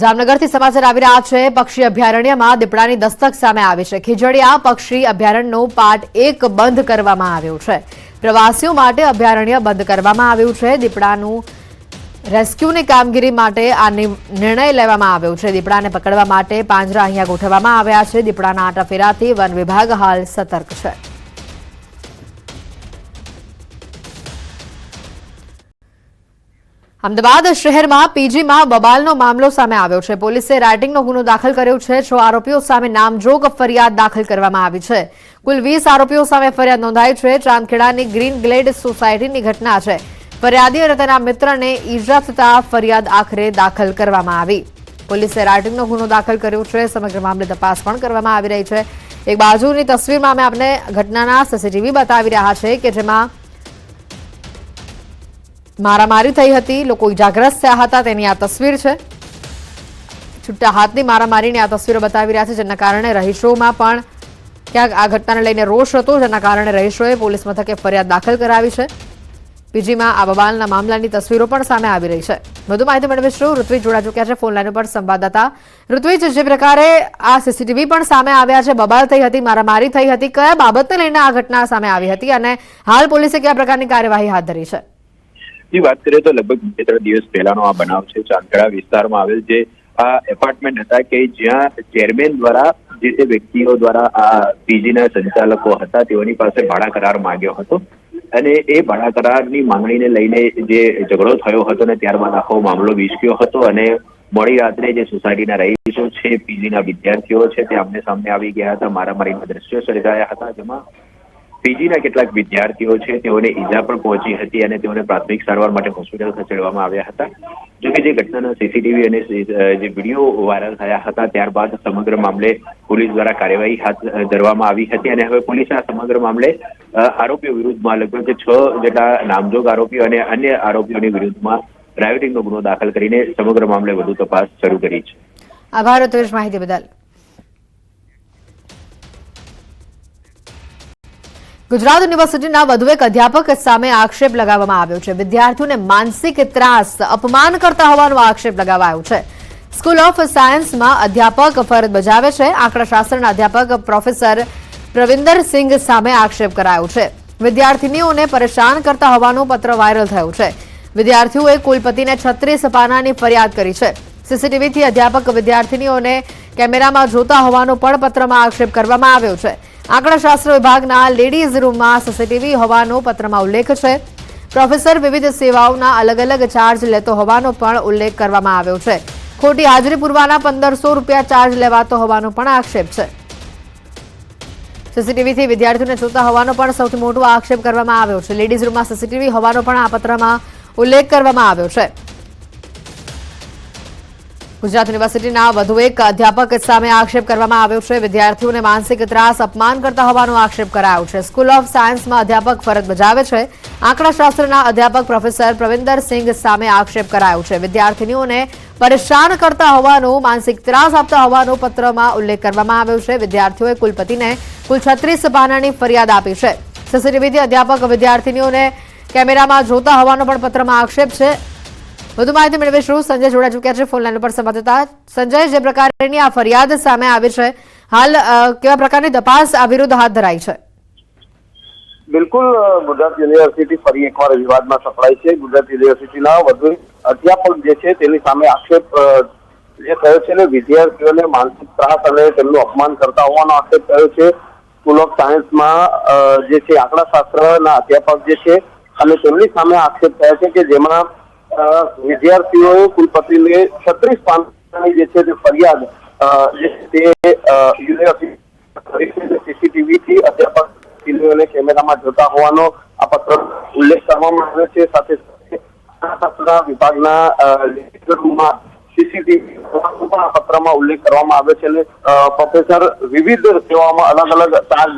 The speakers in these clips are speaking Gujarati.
જામનગરથી સમાચાર આવી રહ્યા છે। પક્ષી અભયારણ્યમાં દીપડાની દસ્તક સામે આવી છે। ખીજડીયા પક્ષી અભયારણ્યનો પાર્ટ 1 બંધ કરવામાં આવ્યો છે। પ્રવાસીઓ માટે અભયારણ્ય બંધ કરવામાં આવ્યું છે। દીપડાનું રેસ્ક્યુની કામગીરી માટે આ નિર્ણય લેવામાં આવ્યો છે। દીપડાને પકડવા માટે પાંજરા અહીંયા ગોઠવવામાં આવ્યા છે। દીપડાના આંટાફેરાથી વન વિભાગ હાલ સતર્ક છે। અમદાવાદ શહેરમાં પીજીમાં બબાલનો મામલો સામે આવ્યો છે। પોલીસે રાઇટિંગનો ગુનો દાખલ કર્યો છે। 6 આરોપીઓ સામે નામજોગ ફરિયાદ દાખલ કરવામાં આવી છે। કુલ 20 આરોપીઓ સામે ફરિયાદ નોંધાઈ છે। ચાંદખેડાની ગ્રીન ગ્લેડ સોસાયટીની ઘટના છે। ફરિયાદી અને તેના મિત્રને ઈજા થતા ફરિયાદ આખરે દાખલ કરવામાં આવી। પોલીસે રાઇટિંગનો ગુનો દાખલ કર્યો છે। સમગ્ર મામલે તપાસ પણ કરવામાં આવી રહી છે। એક બાજુની તસવીરમાં અમે આપને ઘટનાના સીસીટીવી બતાવી રહ્યા છે કે જેમાં મારામારી થઈ હતી, લોકો ઇજાગ્રસ્ત થયા હતા, તેની આ તસવીર છે। છૂટા હાથની મારામારીની આ તસવીરો બતાવી રહ્યા છે, જેના કારણે રહીશોમાં પણ ક્યાંક આ ઘટનાને લઈને રોષ હતો, જેના કારણે રહીશોએ પોલીસ મથકે ફરિયાદ દાખલ કરાવી છે। પીજીમાં આ બબાલના મામલાની તસવીરો પણ સામે આવી રહી છે। વધુ માહિતી મેળવીશું। ઋત્વિજ જોડા ચૂક્યા છે ફોન લાઈન પર સંવાદદાતા। ઋત્વિજ, જે પ્રકારે આ સીસીટીવી પણ સામે આવ્યા છે, બબાલ થઈ હતી, મારામારી થઈ હતી, કયા બાબતને લઈને આ ઘટના સામે આવી હતી અને હાલ પોલીસે કયા પ્રકારની કાર્યવાહી હાથ ધરી છે? ની વાત કરીએ તો લગભગ 2-3 દિવસ પહેલાનો આ બનાવ છે। ચાંદખેડા વિસ્તારમાં આવેલ જે આ એપાર્ટમેન્ટ હતા કે જ્યાં ચેરમેન દ્વારા જે તે વ્યક્તિઓ દ્વારા આ પીજીના સંચાલકો હતા તેઓની પાસે ભાડા કરાર માંગ્યો હતો અને એ ભાડા કરારની માંગણીને લઈને જે ઝઘડો થયો હતો ને ત્યારબાદ આખો મામલો વિસક્યો હતો અને મોડી રાત્રે જે સોસાયટીના રહીશો છે, પીજીના વિદ્યાર્થીઓ છે, તે આમને સામને આવી ગયા હતા। મારામારીના દ્રશ્યો સર્જાયા હતા, જેમાં પીજીના કેટલાક વિદ્યાર્થીઓ છે તેઓને ઈજા પણ પહોંચી હતી અને તેઓને પ્રાથમિક સારવાર માટે હોસ્પિટલ ખસેડવામાં આવ્યા હતા। જોકે જે ઘટનાના સીસીટીવી અને જે વિડીયો વાયરલ થયા હતા ત્યારબાદ સમગ્ર મામલે પોલીસ દ્વારા કાર્યવાહી હાથ ધરવામાં આવી હતી અને હવે પોલીસે આ સમગ્ર મામલે આરોપીઓ વિરુદ્ધમાં લગભગ 6 જેટલા નામજોગ આરોપીઓ અને અન્ય આરોપીઓની વિરુદ્ધમાં રાયોટિંગનો ગુનો દાખલ કરીને સમગ્ર મામલે વધુ તપાસ શરૂ કરી છે। આભાર ઋત્વિજ માહિતી બદલ। ગુજરાત યુનિવર્સિટીના વધુ એક અધ્યાપક સામે આક્ષેપ લગાવવામાં આવ્યો છે। વિદ્યાર્થીઓને માનસિક ત્રાસ, અપમાન કરતા હોવાનો આક્ષેપ લગાવાયો છે। સ્કૂલ ઓફ સાયન્સમાં અધ્યાપક ફરજ બજાવે છે। આંકડાશાસ્ત્રના અધ્યાપક પ્રોફેસર પ્રવિન્દરસિંહ સામે આક્ષેપ કરાયો છે। વિદ્યાર્થીનીઓને પરેશાન કરતા હોવાનો પત્ર વાયરલ થયો છે। વિદ્યાર્થીઓએ કુલપતિને 36 પાનાની ફરિયાદ કરી છે। સીસીટીવીથી અધ્યાપક વિદ્યાર્થીનીઓને કેમેરામાં જોતા હોવાનો પણ પત્રમાં આક્ષેપ કરવામાં આવ્યો છે। આંકડાશાસ્ત્ર વિભાગના લેડીઝ રૂમમાં સીસીટીવી હોવાનો પત્રમાં ઉલ્લેખ છે। પ્રોફેસર વિવિધ સેવાઓના અલગ અલગ ચાર્જ લેતો હોવાનો પણ ઉલ્લેખ કરવામાં આવ્યો છે। ખોટી હાજરી પૂરવાના 1500 રૂપિયા ચાર્જ લેવાતો હોવાનો પણ આક્ષેપ છે। સીસીટીવીથી વિદ્યાર્થીઓને જોતા હોવાનો પણ સૌથી મોટો આક્ષેપ કરવામાં આવ્યો છે। લેડીઝ રૂમમાં સીસીટીવી હોવાનો પણ આ પત્રમાં ઉલ્લેખ કરવામાં આવ્યો છે। ગુજરાત યુનિવર્સિટીના વધુ એક અધ્યાપક સામે આક્ષેપ કરવામાં આવ્યો છે। વિદ્યાર્થીઓને માનસિક ત્રાસ, અપમાન કરતા હોવાનો આક્ષેપ કરાયો છે। સ્કૂલ ઓફ સાયન્સમાં અધ્યાપક ફરજ બજાવે છે। આંકડાશાસ્ત્રના અધ્યાપક પ્રોફેસર પ્રવિન્દરસિંહ સામે આક્ષેપ કરાયો છે। વિદ્યાર્થીનીઓને પરેશાન કરતા હોવાનો, માનસિક ત્રાસ આપતા હોવાનો પત્રમાં ઉલ્લેખ કરવામાં આવ્યો છે। વિદ્યાર્થીઓએ કુલપતિને કુલ 36 પાનાની ફરિયાદ આપી છે। સીસીટીવીથી અધ્યાપક વિદ્યાર્થીનીઓને કેમેરામાં જોતા હોવાનો પણ પત્રમાં આક્ષેપ છે। વધુ માહિતી મેળવીશું। સંજય જોડા ચૂક્યા છે ફોન લાઈન પર સંવાદદાતા। સંજય, જે પ્રકારની આ ફરિયાદ સામે આવી છે, હાલ કેવા પ્રકારની તપાસ આ વિરુદ્ધ હાથ ધરાઈ છે? બિલકુલ, ગુજરાત યુનિવર્સિટી ફરી એકવાર વિવાદમાં સપડાઈ છે। ગુજરાત યુનિવર્સિટીના વધુ અધ્યાપક જે છે તેની સામે આક્ષેપ જે થયો છે ને વિદ્યાર્થીઓને માનસિક ત્રાસ અને તેમનું અપમાન કરતા હોવાનો આક્ષેપ થયો છે। સ્કૂલ ઓફ સાયન્સમાં જે છે આંકડાશાસ્ત્રના અધ્યાપક જે છે અને તેમની સામે આક્ષેપ થયા છે કે જેમાં વિદ્યાર્થીઓએ કુલપતિને 36 પાનાની જે છે તે ફરિયાદ જે તે યુનિવર્સિટી સીસીટીવીથી અધ્યાપક કેમેરામાં જોતા હોવાનો આ પત્ર ઉલ્લેખ કરવામાં આવ્યો છે। સાથે આંકડાશાસ્ત્ર વિભાગના રૂમમાં સીસીટીવી પણ આ પત્રમાં ઉલ્લેખ કરવામાં આવ્યો છે અને પ્રોફેસર વિવિધ સેવાઓમાં અલગ અલગ ચાર્જ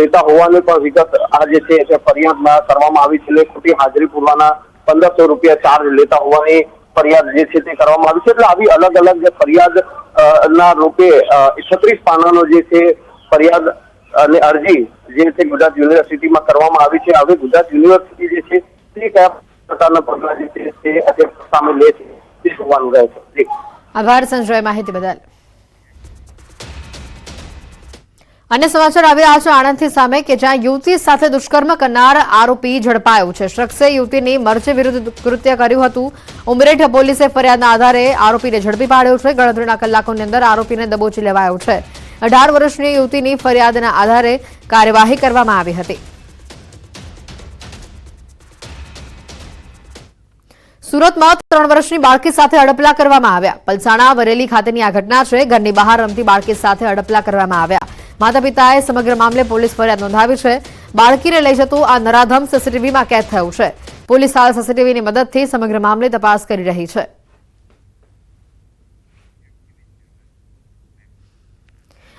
લેતા હોવાની પણ વિગત આ જે છે તે ફરિયાદમાં કરવામાં આવી છે। ખોટી હાજરી પૂરવાના 1500 રૂપિયા ચાર્જ લેતા હોવાની ફરિયાદ જે છે તે કરવામાં આવી છે। એટલે આવી અલગ અલગ ફરિયાદ ના રૂપે 36 પાનાનો જે છે ફરિયાદ અને અરજી જે છે ગુજરાત યુનિવર્સિટીમાં કરવામાં આવી છે। હવે ગુજરાત યુનિવર્સિટી જે છે તે કયા પ્રકારના પગલાં જે છે તે સામે લે છે તે જોવાનું રહે છે। આભાર સંજય માહિતી બદલ। अन्य समाचार આવી રહ્યા છે આણંદથી સામે કે જ્યાં યુવતી સાથે દુષ્કર્મ કરનાર આરોપી ઝડપાયો છે। શખ્સે યુવતીની મરજી વિરુદ્ધ કૃત્ય કર્યું હતું। ઉમરેઠ પોલીસે ફરિયાદના આધારે આરોપીને ઝડપી પાડ્યો છે। ગણતરીના કલાકોની અંદર આરોપીને દબોચી લેવાયો છે। 18 વર્ષની યુવતીની ફરિયાદના આધારે કાર્યવાહી કરવામાં આવી હતી। સુરતમાં 3 વર્ષની બાળકી સાથે અડપલા કરવામાં આવ્યા। પલસાણા વરેલી ખાતેની આ ઘટના છે। ઘરની બહાર રમતી બાળકી સાથે અડપલા કરવામાં આવ્યા। માતા પિતાએ સમગ્ર મામલે પોલીસ ફરિયાદ નોંધાવી છે। બાળકીને લઈ જતું આ નરાધમ સીસીટીવીમાં કેદ થયું છે। પોલીસ હાલ સીસીટીવીની મદદથી સમગ્ર મામલે તપાસ કરી રહી છે।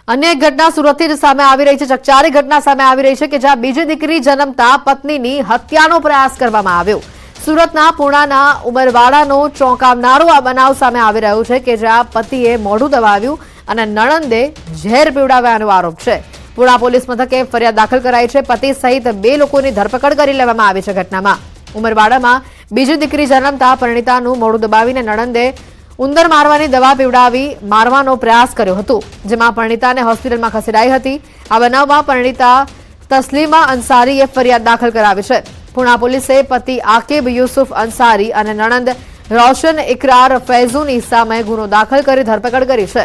अन्य एक घटना सूरतથી જ સામે આવી રહી છે। ચકચારી ઘટના સામે આવી રહી છે કે જ્યાં બીજી દીકરી જન્મતા પત્નીની હત્યાનો પ્રયાસ કરવામાં આવ્યો। સુરતના પૂર્ણાના ઉમરવાડાનો ચોંકાવનારો આ બનાવ સામે આવી રહ્યો છે કે જ્યાં પતિએ મોઢું દબાવ્યું અને નણંદે ઝેર પીવડાવ્યાનો આરોપ છે। પૂર્ણા પોલીસ મથકે ફરિયાદ દાખલ કરાઈ છે। પતિ સહિત 2 લોકોની ધરપકડ કરી લેવામાં આવી છે। ઘટનામાં ઉમરવાડામાં બીજી દીકરી જન્મતા પરિણીતાનું મોઢું દબાવીને નણંદે ઉંદર મારવાની દવા પીવડાવી મારવાનો પ્રયાસ કર્યો હતો, જેમાં પરિણીતાને હોસ્પિટલમાં ખસેડાઈ હતી। આ બનાવમાં પરિણીતા તસ્લીમા અંસારીએ ફરિયાદ દાખલ કરાવી છે। પૂર્ણા પોલીસે પતિ આકિબ યુસુફ અંસારી અને નણંદ રોશન ઇકરાર ફૈઝુની સામે ગુનો દાખલ કરી ધરપકડ કરી છે।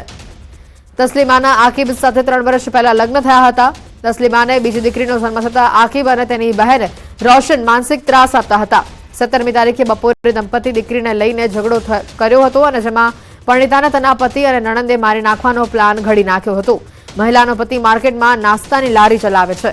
તસ્લીમાના આકિબ સાથે 3 વર્ષ પહેલા લગ્ન થયા હતા। તસ્લીમાને બીજી દીકરીનો જન્મ થતા આકિબ અને તેની બહેન રોશન માનસિક ત્રાસ આપતા હતા। 17મી તારીખે બપોરે દંપતી દીકરીને લઈને ઝઘડો કર્યો હતો અને જેમાં પરિણીતાને તેના પતિ અને નણંદે મારી નાખવાનો પ્લાન ઘડી નાખ્યો હતો। મહિલાનો પતિ માર્કેટમાં નાસ્તાની લારી ચલાવે છે।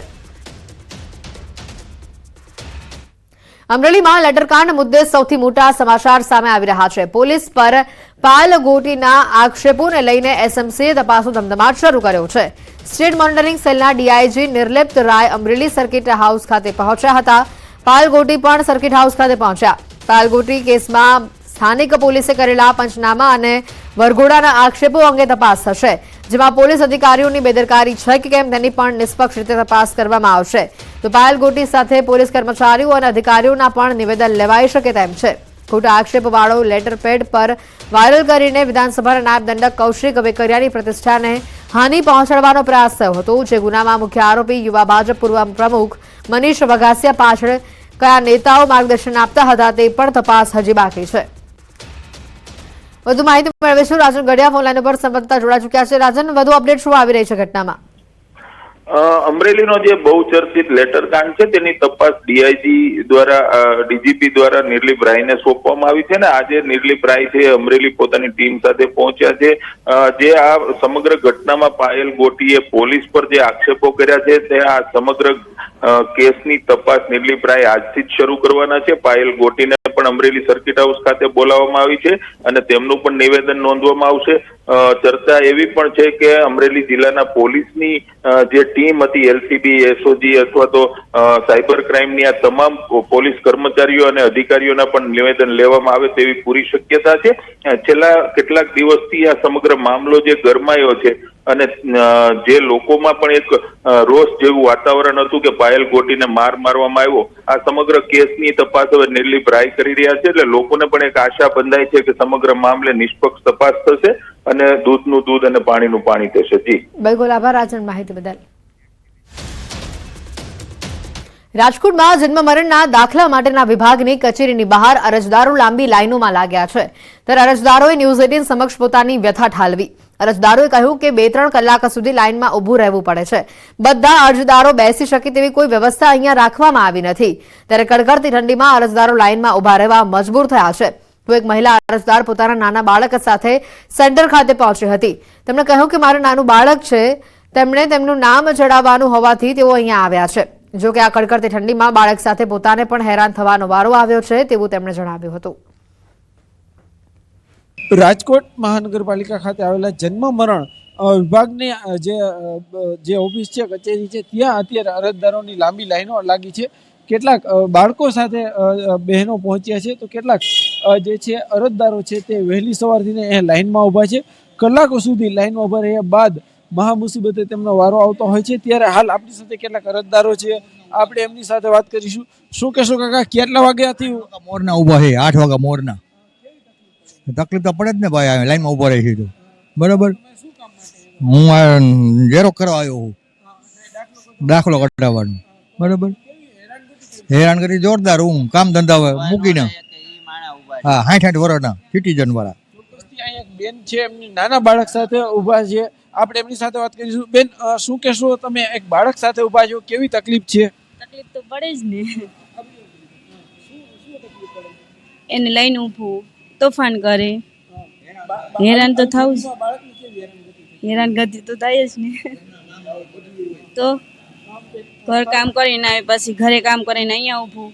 અમરેલીમાં લેટરકાંડ મુદ્દે સૌથી મોટા સમાચાર સામે આવી રહ્યા છે। પોલીસ પર પાયલ ગોટીના આક્ષેપોને લઈને એસએમસીએ તપાસનો ધમધમાટ શરૂ કર્યો છે। સ્ટેટ મોનિટરિંગ સેલના ડીઆઈજી નિર્લિપ્ત રાય અમરેલી સર્કિટ હાઉસ ખાતે પહોંચ્યા હતા। પાયલ ગોટી પણ સર્કિટ હાઉસ ખાતે પહોંચ્યા। પાયલ ગોટી કેસમાં સ્થાનિક પોલીસે કરેલા પંચનામા અને વરઘોડાના આક્ષેપો અંગે તપાસ થશે, જેમાં પોલીસ અધિકારીઓની બેદરકારી છે કે કેમ તેની પણ નિષ્પક્ષ રીતે તપાસ કરવામાં આવશે। તો પાયલ ગોટી સાથે પોલીસ કર્મચારીઓ અને અધિકારીઓના પણ નિવેદન લેવાઈ શકે તેમ છે। ખોટા આક્ષેપવાળો લેટર પેડ પર વાયરલ કરીને વિધાનસભાના નાયબ દંડક કૌશિક વેકરિયાની પ્રતિષ્ઠાને હાનિ પહોંચાડવાનો પ્રયાસ થયો હતો, જે ગુનામાં મુખ્ય આરોપી યુવા ભાજપ પૂર્વ પ્રમુખ મનીષ વઘાસિયા પાછળ કયા નેતાઓ માર્ગદર્શન આપતા હતા તે પણ તપાસ હજી બાકી છે। વધુ માહિતી મેળવીશું। રાજન ગઢિયા ફોનલાઈન પર સંવાદદાતા જોડા ચૂક્યા છે। રાજન, વધુ અપડેટ શું આવી રહી છે ઘટનામાં? અમરેલીનો જે બહુચર્ચિત લેટરકાંડ છે તેની તપાસ ડીજીપી દ્વારા નિર્લિપ રાયને સોંપવામાં આવી છે ને આજે નિર્લિપ રાય છે અમરેલી પોતાની ટીમ સાથે પહોંચ્યા છે। જે આ સમગ્ર ઘટનામાં પાયલ ગોટીએ પોલીસ પર જે આક્ષેપો કર્યા છે તે આ સમગ્ર કેસની તપાસ નિર્લિપ રાય આજથી જ શરૂ કરવાના છે। પાયલ ગોટીને પણ અમરેલી સર્કિટ હાઉસ ખાતે બોલાવવામાં આવી છે અને તેમનું પણ નિવેદન નોંધવામાં આવશે। ચર્ચા એવી પણ છે કે અમરેલી જિલ્લાના પોલીસની જે ટીમ હતી એલસીબી, એસઓજી અથવા તો સાયબર ક્રાઇમની આ તમામ પોલીસ કર્મચારીઓ અને અધિકારીઓના પણ નિવેદન લેવામાં આવે તેવી પૂરી શક્યતા છે। છેલ્લા કેટલાક દિવસથી આ સમગ્ર મામલો જે ગરમાયો છે અને જે લોકોમાં પણ એક રોષ જેવું વાતાવરણ હતું કે પાયલ ગોટીને મારવામાં આવ્યો, આ સમગ્ર કેસની તપાસ હવે નિર્લિપ રાય કરી રહ્યા છે। એટલે લોકોને પણ એક આશા બંધાય છે કે સમગ્ર મામલે નિષ્પક્ષ તપાસ થશે અને દૂધનું દૂધ અને પાણીનું પાણી થશે। જી બિલકુલ, આભાર રાજન માહિતી બદલ। રાજકોટમાં જન્મ મરણના દાખલા માટેના વિભાગની કચેરીની બહાર અરજદારો લાંબી લાઈનોમાં લાગ્યા છે, ત્યારે અરજદારોએ ન્યૂઝ 18 સમક્ષ પોતાની વ્યથા ઠાલવી। અરજદારોએ કહ્યું કે 2-3 કલાક સુધી લાઈનમાં ઊભું રહેવું પડે છે। બધા અરજદારો બેસી શકે તેવી કોઈ વ્યવસ્થા અહીંયા રાખવામાં આવી નથી, ત્યારે કડકડતી ઠંડીમાં અરજદારો લાઈનમાં ઊભા રહેવા મજબૂર થયા છે। તો એક મહિલા અરજદાર પોતાના નાના બાળક સાથે સેન્ટર ખાતે પહોંચી હતી। તેમણે કહ્યું કે મારું નાનું બાળક છે, તેમણે તેમનું નામ જણાવવાનું હોવાથી તેઓ અહીંયા આવ્યા છે। જો કે આ કડકડતી ઠંડીમાં બાળક સાથે પોતાને પણ હેરાન થવાનો વારો આવ્યો છે તેવું તેમણે જણાવ્યું હતું। રાજકોટ મહાનગરપાલિકા ખાતે આવેલા જન્મ મરણ વિભાગની જે ઓફિસ છે, કચેરી છે, ત્યાં અત્યારે અરજદારોની લાંબી લાઈનો લાગી છે। કેટલાક બાળકો સાથે બહેનો પહોંચ્યા છે, તો કેટલાક જે છે અરજદારો છે તે વહેલી સવારથી અહીંયા લાઈનમાં ઊભા છે। કલાકો સુધી લાઈનમાં ઊભા રહ્યા બાદ મહામુસીબતે તેમનો વારો આવતો હોય છે। ત્યારે હાલ આપણી સાથે કેટલાક અરજદારો છે, આપણે એમની સાથે વાત કરીશું। શું કહેશો કાકા, કેટલા વાગ્યાથી મોરના ઊભા છે? 8 વાગ્યા મોરના। તકલીફ તો પડે જ ને ભાઈ, લાઈનમાં ઊભો રહી છે તો બરાબર. હું આ ઝેરો કરવા આવ્યો છું, દાખલો કઢાવવાનો બરાબર. હેરાન કરી જોરદાર, હું કામ ધંધા મૂકીને. હા, 60 વર્ષના સિટીઝન વાળા. અહીંયા એક બેન છે, એમની નાના બાળક સાથે ઊભા છે, આપણે એમની સાથે વાત કરીશું. બેન, શું કહેશો તમે? એક બાળક સાથે ઊભા છો, કેવી તકલીફ છે? તકલીફ તો પડે જ ને, એને લઈને ઊભું તોફાન કરે, હેરાન તો થવું જ, હેરાનગતિ તો થાય જ ને. તો ઘર કામ કરીને આવે, પછી ઘરે કામ કરીને અહીંયા ઊભું,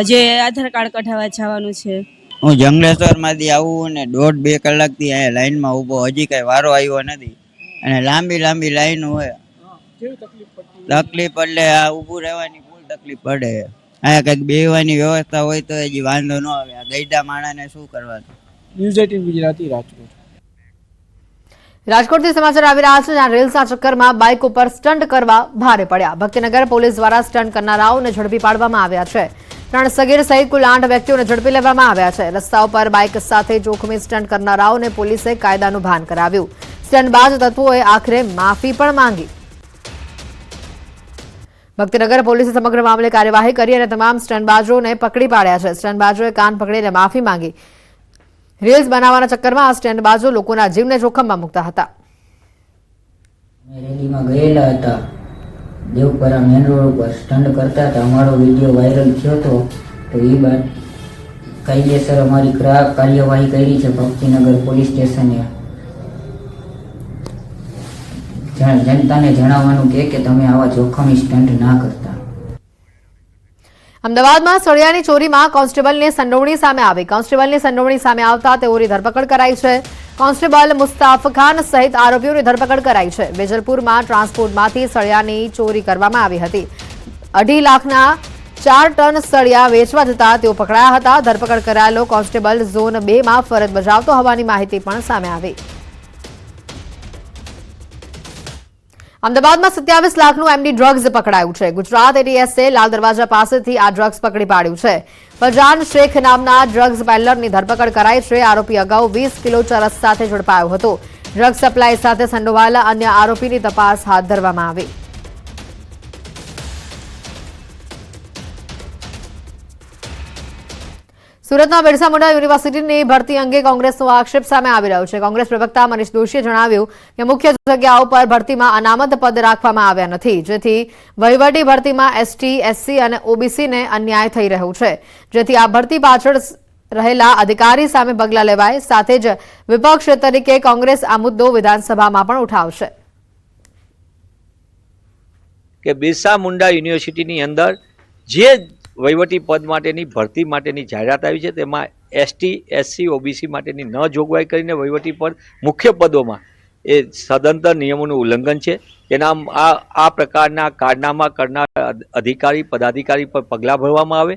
હજે આધાર કાર્ડ કઢાવવા જવાનું છે. હું જંગલેશ્વરમાંથી આવું ને 1.5-2 કલાકથી અહીંયા લાઈનમાં ઊભો, હજી કઈ વારો આવ્યો નથી અને લાંબી લાઈન હોય. તકલીફ એટલે આ ઊભું રહેવાની ફૂલ તકલીફ પડે. અહીંયા કંઈક બેહવાની વ્યવસ્થા હોય તો હજી વાંધો ન આવે. આ ગઈડા માણાને શું કરવાનું? ન્યૂઝ 18 ગુજરાતી, રાજકોટ. રાજકોટથી સમાચાર આવી રહ્યા છે, જ્યાં રેલ્સના ચક્કરમાં બાઇક ઉપર સ્ટન્ટ કરવા ભારે પડ્યા. ભક્તિનગર પોલીસ દ્વારા સ્ટન્ટ કરનારાઓને ઝડપી પાડવામાં આવ્યા છે. 3 સગીર સહિત કુલ 8 વ્યક્તિઓને ઝડપી લેવામાં આવ્યા છે. રસ્તાઓ પર બાઇક સાથે જોખમી સ્ટન્ટ કરનારાઓને પોલીસે કાયદાનું ભાન કરાવ્યું. સ્ટન્ટબાજ તત્વોએ આખરે માફી પણ માંગી. ભક્તિનગર પોલીસે સમગ્ર મામલે કાર્યવાહી કરી અને તમામ સ્ટન્ટબાજોને પકડી પાડ્યા છે. સ્ટન્ટબાજોએ કાન પકડીને માફી માંગી. રીલ્સ બનાવવાના ચક્કરમાં આ સ્ટેન્ડબાજો લોકોના જીવને જોખમમાં મૂકતા હતા. રેલીમાં ગયેલા હતા, દેવપરા મેન રોડ ઉપર સ્ટન્ટ કરતા હતા. અમારો વિડીયો વાયરલ થયો હતો, તો એ બાદ કાયદેસર અમારી કાર્યવાહી કરી છે. ભક્તિનગર પોલીસ સ્ટેશને જનતાને જણાવવાનું કે તમે આવા જોખમી સ્ટન્ટ ના કરતા. અમદાવાદમાં સળિયાની ચોરીમાં કોન્સ્ટેબલની સંડોવણી સામે આવી. કોન્સ્ટેબલની સંડોવણી સામે આવતા તેઓની ધરપકડ કરાઈ છે. કોન્સ્ટેબલ મુસ્તાફ ખાન સહિત આરોપીઓની ધરપકડ કરાઈ છે. વેજલપુરમાં ટ્રાન્સપોર્ટમાંથી સળિયાની ચોરી કરવામાં આવી હતી. 2.5 લાખના 4 ટન સળિયા વેચવા જતા તેઓ પકડાયા હતા. ધરપકડ કરાયેલો કોન્સ્ટેબલ ઝોન 2 માં ફરજ બજાવતો હોવાની માહિતી પણ સામે આવી. અમદાવાદમાં 27 લાખનું એમડી ડ્રગ્સ પકડાયું છે. ગુજરાત એટીએસે લાલ દરવાજા પાસેથી આ ડ્રગ્સ પકડી પાડ્યું છે. ફરજાન શેખ નામના ડ્રગ્સ પેડલરની ધરપકડ કરાઈ છે. આરોપી અગાઉ 20 કિલો ચરસ સાથે ઝડપાયો હતો. ડ્રગ્સ સપ્લાય સાથે સંડોવાયેલા અન્ય આરોપીની તપાસ હાથ ધરવામાં આવી. સુરતના બિરસા મુંડા યુનિવર્સિટીની ભરતી અંગે કોંગ્રેસનો આક્ષેપ સામે આવી રહ્યો છે. કોંગ્રેસ પ્રવક્તા મનીષ દોશીએ જણાવ્યું કે મુખ્ય જગ્યાઓ પર ભરતીમાં અનામત પદ રાખવામાં આવ્યા નથી, જેથી વહીવટી ભરતીમાં એસટી, એસસી અને ઓબીસીને અન્યાય થઈ રહ્યો છે. જેથી આ ભરતી પાછળ રહેલા અધિકારી સામે પગલાં લેવાય. સાથે જ વિપક્ષ તરીકે કોંગ્રેસ આ મુદ્દો વિધાનસભામાં પણ ઉઠાવશે. કે બિરસા મુંડા યુનિવર્સિટીની અંદર જે વહીવટી પદ માટેની ભરતી માટેની જાહેરાત આવી છે, તેમાં એસટી, એસસી, ઓબીસી માટેની ન જોગવાઈ કરીને વહીવટી પદ મુખ્ય પદોમાં એ સદંતર નિયમોનું ઉલ્લંઘન છે. તેના આ પ્રકારના કારનામા કરનાર અધિકારી, પદાધિકારી પર પગલાં ભરવામાં આવે.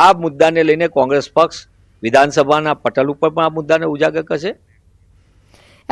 આ મુદ્દાને લઈને કોંગ્રેસ પક્ષ વિધાનસભાના પટલ ઉપર પણ આ મુદ્દાને ઉજાગર કરશે.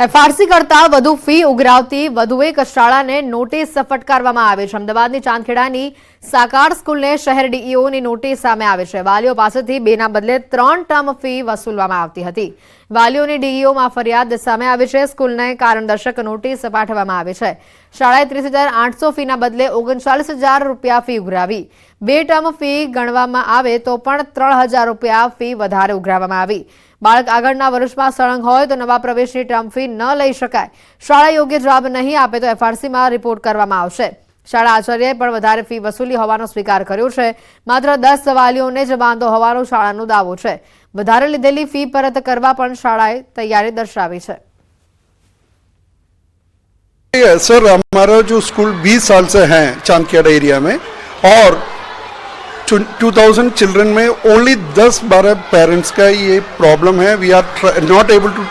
એફઆરસી કરતા વધુ ફી ઉઘરાવતી વધુ એક શાળાને નોટિસ ફટકારવામાં આવે છે. અમદાવાદની ચાંદખેડાની સાકાર સ્કૂલને શહેર ડીઈઓની નોટિસ સામે આવે છે. વાલીઓ પાસેથી 2ના બદલે 3 ટર્મ ફી વસૂલવામાં આવતી હતી. વાલીઓની ડીઈઓમાં ફરિયાદ સામે આવી છે. સ્કૂલને કારણદર્શક નોટિસ પાઠવવામાં આવી છે. શાળાએ 30,800 ફીના બદલે 39,000 રૂપિયા ફી ઉઘરાવી. 2 ટર્મ ફી ગણવામાં આવે તો પણ 3,000 રૂપિયા ફી વધારે ઉઘરાવવામાં આવી. બાળક આગળના વર્ષમાં સળંગ હોય તો નવા પ્રવેશની ટર્મ ફી ન લઈ શકાય. શાળા યોગ્ય જવાબ નહીં આપે તો એફઆરસીમાં રિપોર્ટ કરવામાં આવશે. શાળા આચાર્યએ પણ વધારે ફી વસૂલી હોવાનો સ્વીકાર કર્યો છે. માત્ર 10 વાલીઓને જ વાંધો હોવાનો શાળાનો દાવો છે. વધારે લીધેલી ફી પરત કરવા પણ શાળાએ તૈયારી દર્શાવી છે. सर, हमारा जो स्कूल 20 साल से है चांदखेड़ा एरिया में, और 2000 चिल्ड्रन में ओनली 10-12 पेरेंट्स का ये प्रॉब्लम है. We are not able to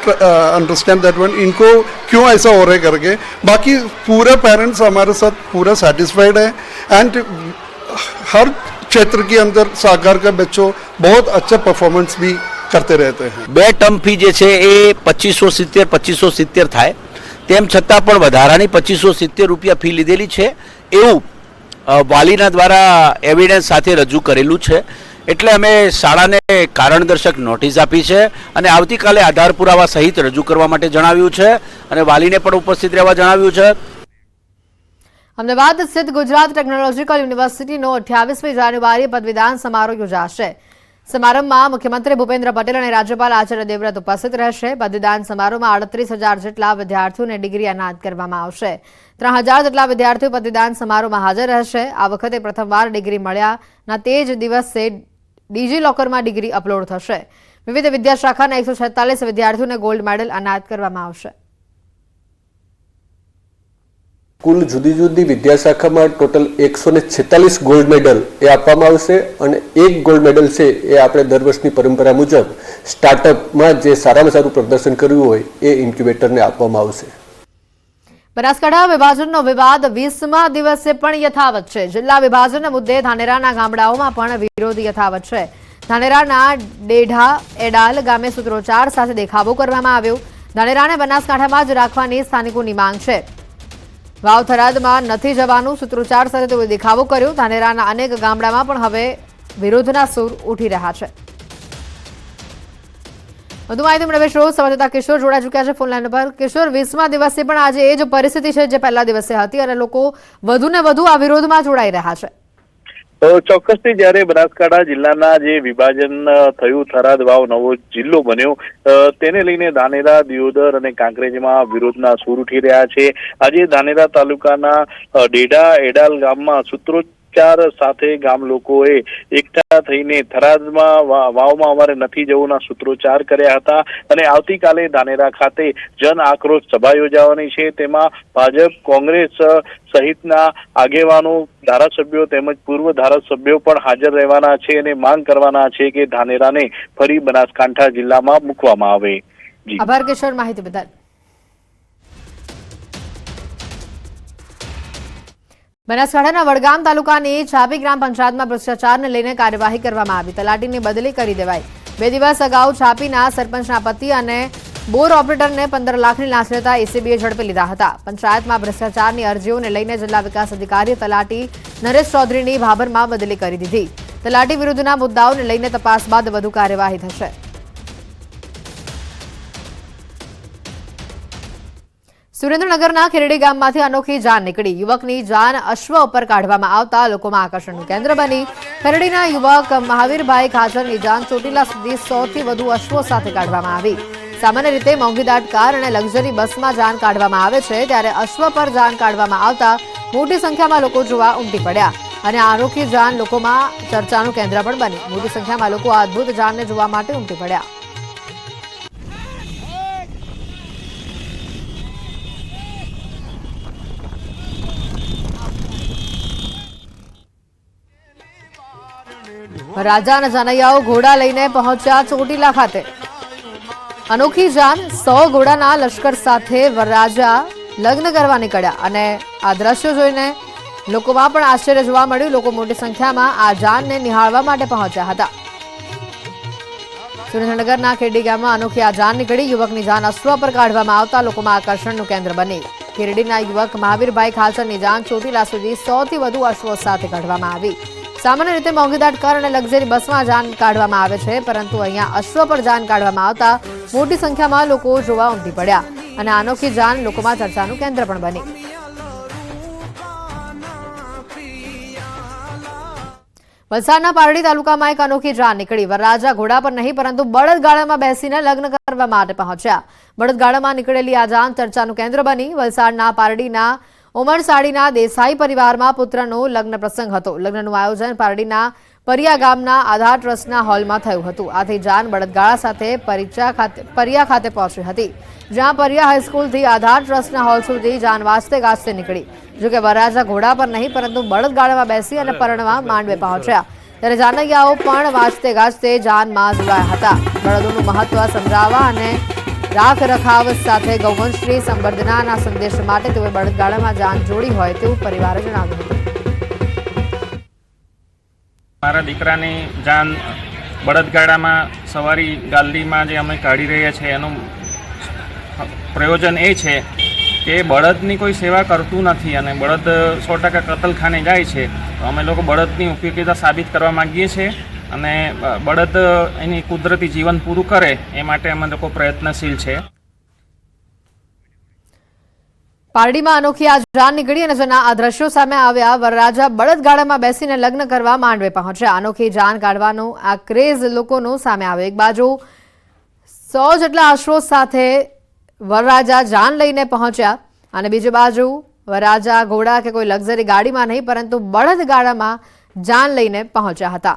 understand that one, इनको क्यों ऐसा हो रहा है करके. बाकी पूरे पेरेंट्स हमारे साथ पूरा सेटिस्फाइड है. एंड हर क्षेत्र के अंदर साकार का बच्चों बहुत अच्छा परफॉर्मेंस भी करते रहते हैं. 2 ટર્મ ફી જે છે એ 2570 થાય, તેમ છતાં પણ વધારાની 2570 રૂપિયા ફી લીધેલી છે એવું વાલીના દ્વારા એવિડન્સ સાથે રજૂ કરેલું છે. એટલે અમે શાળાને કારણદર્શક નોટિસ આપી છે અને આવતીકાલે આધાર પુરાવા સહિત રજૂ કરવા માટે જણાવ્યું છે અને વાલીને પણ ઉપસ્થિત રહેવા જણાવ્યું છે. અમદાવાદ સ્થિત ગુજરાત ટેકનોલોજીકલ યુનિવર્સિટીનો 28મી જાન્યુઆરીએ પદવીદાન સમારોહ યોજાશે. સમારંભમાં મુખ્યમંત્રી ભૂપેન્દ્ર પટેલ અને રાજ્યપાલ આચાર્ય દેવવ્રત ઉપસ્થિત રહેશે. પદવીદાન સમારોહમાં 38,000 જેટલા વિદ્યાર્થીઓને ડિગ્રી એનાયત કરવામાં આવશે. 3,000 જેટલા વિદ્યાર્થીઓ પદવીદાન સમારોહમાં હાજર રહેશે. આ વખતે પ્રથમવાર ડિગ્રી મળ્યાના તે જ દિવસે ડિજીલોકરમાં ડિગ્રી અપલોડ થશે. વિવિધ વિદ્યાશાખાના 146 વિદ્યાર્થીઓને ગોલ્ડ મેડલ એનાયત કરવામાં આવશે. કુલ જુદી જુદી વિદ્યાશાખામાં ટોટલ 146 ગોલ્ડ મેડલ એ આપવામાં આવશે અને એક ગોલ્ડ મેડલ છે એ આપણે દર વર્ષની પરંપરા મુજબ સ્ટાર્ટઅપમાં જે સારામાં સારું પ્રદર્શન કર્યું હોય એ ઇન્ક્યુબેટરને આપવામાં આવશે. બનાસકાંઠા વિભાજનનો વિવાદ 20મા દિવસે પણ યથાવત છે. જિલ્લા વિભાજનના મુદ્દે ધાનેરાના ગામડાઓમાં પણ વિરોધ યથાવત છે. ધાનેરાના ડેઢા એડાલ ગામે સૂત્રોચ્ચાર સાથે દેખાવો કરવામાં આવ્યો. ધાનેરાને બનાસકાંઠામાં જ રાખવાની સ્થાનિકોની માંગ છે. વાવ થરાદમાં નથી જવાનું સૂત્રોચ્ચાર સાથે તેઓએ દેખાવો કર્યો. ધાનેરાના અનેક ગામડામાં પણ હવે વિરોધના સૂર ઉઠી રહ્યા છે. વધુ માહિતી મેળવીશું. સંવાદદાતા કિશોર જોડાઈ ચૂક્યા છે ફોન લાઈન પર. કિશોર, 20મા દિવસે પણ આજે એ જ પરિસ્થિતિ છે જે પહેલા દિવસે હતી અને લોકો વધુને વધુ આ વિરોધમાં જોડાઈ રહ્યા છે. ચોક્કસથી જ્યારે બનાસકાંઠા જિલ્લાના જે વિભાજન થયું, થરાદ વાવ નવો જિલ્લો બન્યો, તેને લઈને ધાનેરા, દિયોદર અને કાંકરેજમાં વિરોધના સૂર ઉઠી રહ્યા છે. આજે ધાનેરા તાલુકાના ડેઢા એડાલ ગામમાં સૂત્રોચ્ચાર સાથે ગામ લોકોએ એકઠા થઈને થરાદમાં વાવમાં અમારે નથી જવુંના સૂત્રોચ્ચાર કર્યા હતા અને આવતીકાલે ધાનેરા ખાતે જન આક્રોશ સભા યોજાવાની છે. તેમાં ભાજપ, કોંગ્રેસ સહિતના આગેવાનો, ધારાસભ્યો તેમજ પૂર્વ ધારાસભ્યો પણ હાજર રહેવાના છે અને માંગ કરવાના છે કે ધાનેરાને ફરી બનાસકાંઠા જિલ્લામાં મૂકવામાં આવે. આભાર કિશોર માહિતી બદલ. બનાસકાંઠાના વડગામ તાલુકાની છાપી ગ્રામ પંચાયતમાં ભ્રષ્ટાચારને લઈને કાર્યવાહી કરવામાં આવી. તલાટીની બદલી કરી દેવાઈ. 2 દિવસ અગાઉ છાપીના સરપંચના પતિ અને બોર ઓપરેટરને 15 લાખની લાંચ લેતા એસીબીએ ઝડપી લીધા હતા. પંચાયતમાં ભ્રષ્ટાચારની અરજીઓને લઈને જિલ્લા વિકાસ અધિકારી તલાટી નરેશ ચૌધરીની ભાભરમાં બદલી કરી દીધી. તલાટી વિરુદ્ધના મુદ્દાઓને લઈને તપાસ બાદ વધુ કાર્યવાહી થશે. સુરેન્દ્રનગરના ખેરડી ગામમાંથી અનોખી જાન નીકળી. યુવકની જાન અશ્વ ઉપર કાઢવામાં આવતા લોકોમાં આકર્ષણનું કેન્દ્ર બની. ખેરડીના યુવક મહાવીરભાઈ ખાચરની જાન ચોટીલા સુધી 100થી વધુ અશ્વો સાથે કાઢવામાં આવી. સામાન્ય રીતે મોંઘીદાટ કાર અને લક્ઝરી બસમાં જાન કાઢવામાં આવે છે, ત્યારે અશ્વ પર જાન કાઢવામાં આવતા મોટી સંખ્યામાં લોકો જોવા ઉમટી પડ્યા અને આ અનોખી જાન લોકોમાં ચર્ચાનું કેન્દ્ર પણ બની. મોટી સંખ્યામાં લોકો આ અદ્ભુત જાનને જોવા માટે ઉમટી પડ્યા. રાજા અને જાનૈયાઓ ઘોડા લઈને પહોંચ્યા ચોટીલા ખાતે. અનોખી જાન 100 ઘોડાના લશ્કર સાથે વરરાજા લગ્ન કરવા નીકળ્યા અને આ દ્રશ્યો જોઈને લોકોમાં પણ આશ્ચર્ય જોવા મળ્યું. લોકો મોટી સંખ્યામાં આ જાનને નિહાળવા માટે પહોંચ્યા હતા. સુરેન્દ્રનગરના ખેરડી ગામમાં અનોખી આ જાન નીકળી. યુવકની જાન અશ્વ પર કાઢવામાં આવતા લોકોમાં આકર્ષણનું કેન્દ્ર બની. ખેરડીના યુવક મહાવીરભાઈ ખાચરની જાન ચોટીલા સુધી 100થી વધુ અશ્વો સાથે કાઢવામાં આવી. સામાન્ય રીતે મોંઘીદાટ કાર અને લક્ઝરી બસમાં જાન કાઢવામાં આવે છે, પરંતુ અહીંયા અશ્વ પર જાન કાઢવામાં આવતા મોટી સંખ્યામાં લોકો જોવા ઉમટી પડ્યા અને અનોખી જાન લોકોમાં ચર્ચાનું કેન્દ્ર પણ બની. વલસાડના પારડી તાલુકામાં એક અનોખી જાન નીકળી. વરરાજા ઘોડા પર નહીં પરંતુ બળદગાડામાં બેસીને લગ્ન કરવા માટે પહોંચ્યા. બળદગાડામાં નીકળેલી આ જાન ચર્ચાનું કેન્દ્ર બની. વલસાડના પારડીના ઉમરસાડીના દેસાઈ પરિવારમાં પુત્રનો લગ્ન પ્રસંગ હતો. લગ્નનું આયોજન પારડીના પરિયા ગામના આધાર ટ્રસ્ટના હોલમાં થયું હતું. આથી જાન બળદગાડા સાથે પરિયા ખાતે પહોંચી હતી, જ્યાં પરિયા હાઈસ્કૂલથી આધાર ટ્રસ્ટના હોલ સુધી જાન વાજતે ગાજતે નીકળી. જોકે વરરાજા ઘોડા પર નહીં પરંતુ બળદગાડામાં બેસી અને પરણવા માંડવે પહોંચ્યા. ત્યારે જાનૈયાઓ પણ વાજતે ગાજતે જાનમાં જોડાયા હતા. બળદોનું મહત્વ સમજાવવા અને રાખ રખાવ સાથે ગૌવંશની સંવર્ધનાના સંદેશ માટે તેઓએ બળદગાડામાં જાન જોડી હોય તેવું પરિવારે જણાવ્યું હતું. મારા દીકરાની જાન બળદગાડામાં સવારી ગાલ્ડીમાં જે અમે કાઢી રહ્યા છીએ એનું પ્રયોજન એ છે કે બળદની કોઈ સેવા કરતું નથી અને બળદ 100% કતલખાને જાય છે. તો અમે લોકો બળદની ઉપયોગિતા સાબિત કરવા માંગીએ છીએ અને બળદ એની કુદરતી જીવન પૂરું કરે એ માટે અમે લોકો પ્રયત્નશીલ છે. પારડીમાં અનોખી આ જાન નીકળી અને જેના આ દ્રશ્યો સામે આવ્યા. વરરાજા બળદગાડામાં બેસીને લગ્ન કરવા માંડવે પહોંચ્યા. અનોખી જાન કાઢવાનો આ ક્રેઝ લોકોનો સામે આવ્યો. એક બાજુ 100 જેટલા અશ્વો સાથે વરરાજા જાન લઈને પહોંચ્યા અને બીજી બાજુ વરરાજા ઘોડા કે કોઈ લક્ઝરી ગાડીમાં નહીં પરંતુ બળદગાડામાં જાન લઈને પહોંચ્યા હતા.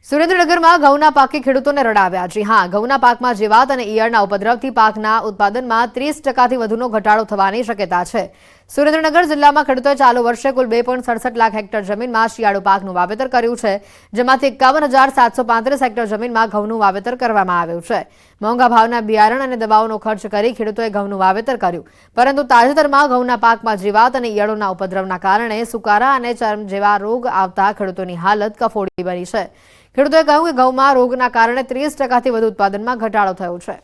સુરેન્દ્રનગરમાં ઘઉંના પાકે ખેડૂતોને રડાવ્યા. જી હા, ઘઉંના પાકમાં જીવાત અને ઈયળના ઉપદ્રવથી પાકના ઉત્પાદનમાં 30%થી વધુનો ઘટાડો થવાની શક્યતા છે. સુરેન્દ્રનગર જિલ્લામાં ખેડૂતોએ ચાલુ વર્ષે કુલ 2.67 લાખ હેક્ટર જમીનમાં શિયાળુ પાકનું વાવેતર કર્યું છે, જેમાંથી 51,735 હેક્ટર જમીનમાં ઘઉંનું વાવેતર કરવામાં આવ્યું છે. મોંઘા ભાવના બિયારણ અને દવાઓનો ખર્ચ કરી ખેડૂતોએ ઘઉંનું વાવેતર કર્યું, પરંતુ તાજેતરમાં ઘઉંના પાકમાં જીવાત અને ઈયળોના ઉપદ્રવના કારણે સુકારા અને ચર્મ જેવા રોગ આવતા ખેડૂતોની હાલત કફોડી બની છે. ખેડૂતોએ કહ્યું કે ઘઉંમાં રોગના કારણે 30%થી વધુ ઉત્પાદનમાં ઘટાડો થયો છે.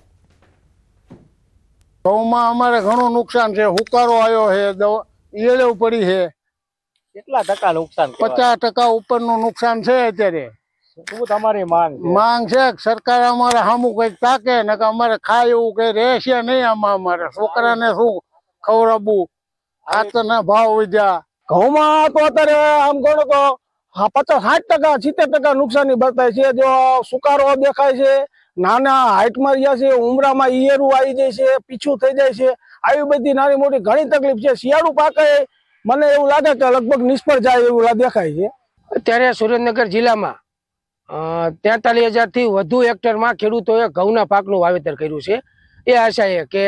ઘઉંમાં અમારે ઘણું નુકસાન છે. હુકારો આવ્યો છે, ઈયળો પડી છે. કેટલા ટકા નુકસાન? 50% ઉપરનું નુકસાન છે. અત્યારે શું તમારી માંગ છે સરકાર અમારે સામું કઈક તાકે ને કે અમારે ખાય એવું કઈ રહેશે નહીં. આમાં અમારે છોકરાને શું ખવડાવવું? ખાતરના ભાવ વધ્યા. ઘઉંમાં તો અત્યારે આમ ગણો તો 50-60%, 70% નુકસાની બતાય છે. જો સુકારો દેખાય છે, નાના હાઈટમાં રહ્યા છે, ઉમરામાં ઈયરું આવી જાય છે, પીછું થઈ જાય છે, આવી બધી નાની મોટી ઘણી તકલીફ છે. શિયાળુ પાકે મને એવું લાગે કે લગભગ નિષ્ફળ જાય એવું દેખાય છે. અત્યારે સુરેન્દ્રનગર જિલ્લામાં 43,000થી વધુ હેક્ટરમાં ખેડૂતોએ ઘઉંના પાકનું વાવેતર કર્યું છે. એ આશાએ કે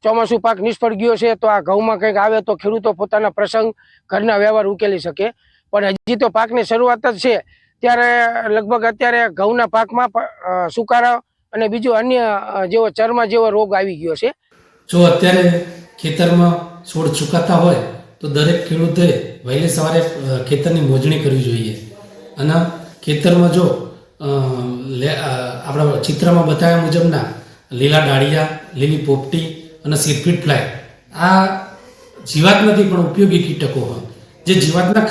ચોમાસું પાક નિષ્ફળ ગયો છે તો આ ઘઉંમાં કંઈક આવે તો ખેડૂતો પોતાના પ્રસંગ, ઘરના વ્યવહાર ઉકેલી શકે. પણ હજી તો પાકની શરૂઆત જ છે, ત્યારે લગભગ અત્યારે ઘઉંના પાકમાં સુકારા અને બીજો અન્ય જેવો ચરમા જેવો રોગ આવી ગયો છે. જો અત્યારે ખેતરમાં છોડ સુકાતા હોય તો દરેક ખેડૂતે વહેલી સવારે ખેતરની મોજણી કરવી જોઈએ. અને ખેતરમાં જો આપણા ચિત્રમાં બતાવ્યા મુજબના લીલા ડાળિયા, લીલી પોપટી અને સીડફીડ ફ્લાય આ જીવાત નથી પણ ઉપયોગી કીટકો હોય જે જીવાતના